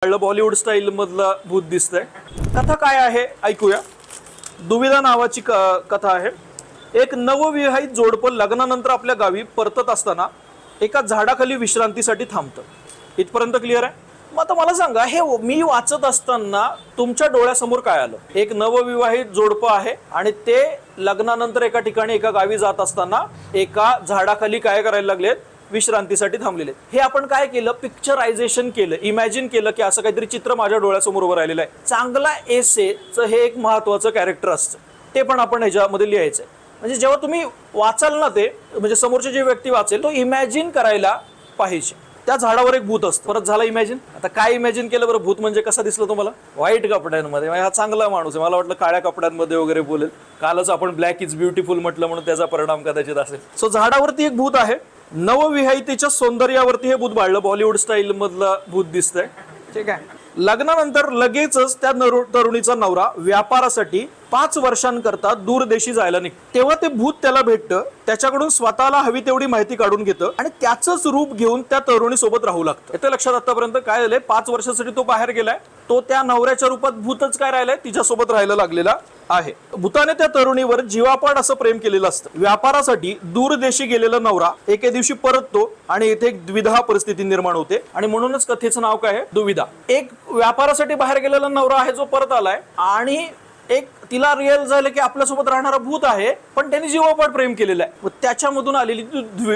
Bollywood style मधला भूत दिसतंय। कथा काय आहे ऐकूया। दुविधा नावाची कथा आहे। एक नवविवाहित जोडपं लग्नानंतर आपल्या गावी परतत असताना एका झाडाखाली विश्रांतीसाठी थांबतं। इथपर्यंत क्लिअर आहे? मग आता मला सांगा, हे मी वाचत असताना तुमच्या डोळ्यासमोर काय आलं? एक नवविवाहित जोडपं आहे आणि ते लग्नानंतर एका ठिकाणी एका गावी जात असताना एका झाडाखाली काय करायला लागलेत? विश्रांतीसाठी थांबलेले। हे आपण काय केलं? पिक्चरायझेशन केलं, इमॅजिन केलं की असं काहीतरी चित्र माझ्या डोळ्यासमोर उभं राहिलेलं आहे। चांगला एसेचं हे एक महत्त्वाचं कॅरेक्टर असतं, ते पण आपण ह्याच्यामध्ये लिहायचं। म्हणजे जेव्हा तुम्ही वाचाल ना, ते म्हणजे समोरची जी व्यक्ती वाचेल तो इमॅजिन करायला पाहिजे। त्या झाडावर एक भूत असतं। परत झालं इमॅजिन। आता काय इमॅजिन केलं बरं? भूत म्हणजे कसं दिसलं तुम्हाला? व्हाईट कपड्यांमध्ये। हा चांगला माणूस आहे, मला वाटलं काळ्या कपड्यांमध्ये वगैरे बोलेल। कालच आपण ब्लॅक इज ब्युटिफुल म्हटलं म्हणून त्याचा परिणाम कदाचित असेल। सो झाडावरती एक भूत आहे। नवविवाहितेच्या सौंदर्यावरती हे भूत बाळलं। बॉलिवूड स्टाईल मधलं भूत दिसतंय, ठीक आहे। लग्नानंतर लगेचच त्या तरुणीचा नवरा व्यापारासाठी 5 वर्षांकरता दूरदेशी जायला निघतो। तेव्हा ते भूत त्याला भेटतं, त्याच्याकडून स्वतःला हवी तेवढी माहिती काढून घेतं आणि त्याचंच रूप घेऊन त्या तरुणी सोबत राहू लागतं। येतं लक्षात आतापर्यंत काय झालंय? 5 वर्षासाठी तो बाहेर गेलाय, तो त्या नवऱ्याच्या रूपात भूतच काय राहिलाय? तिच्यासोबत राहायला लागलेला आहे। भूताने त्या तरुणीवर जीवापाड असं प्रेम केलेलं असतं। व्यापारासाठी दूरदेशी गेलेला नवरा एके दिवशी परततो आणि इथे एक द्विधा परिस्थिती निर्माण होते आणि म्हणूनच कथेचं नाव काय आहे? दुविधा। एक व्यापारासाठी बाहेर गेलेला नवरा आहे जो परत आलाय आणि एक तिला रिअल झालं की आपल्यासोबत राहणारा भूत आहे, पण त्यांनी जीवापाड प्रेम केलेलं आहे। त्याच्यामधून आलेली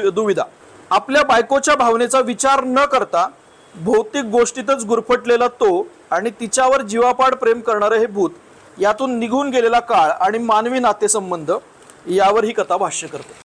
दुविधा। आपल्या बायकोच्या भावनेचा विचार न करता भौतिक गोष्टीतच गुरफटलेला तो आणि तिच्यावर जीवापाड प्रेम करणारं हे भूत, यातून निघून गेलेला काळ आणि मानवी नातेसंबंध, यावर ही कथा भाष्य करते।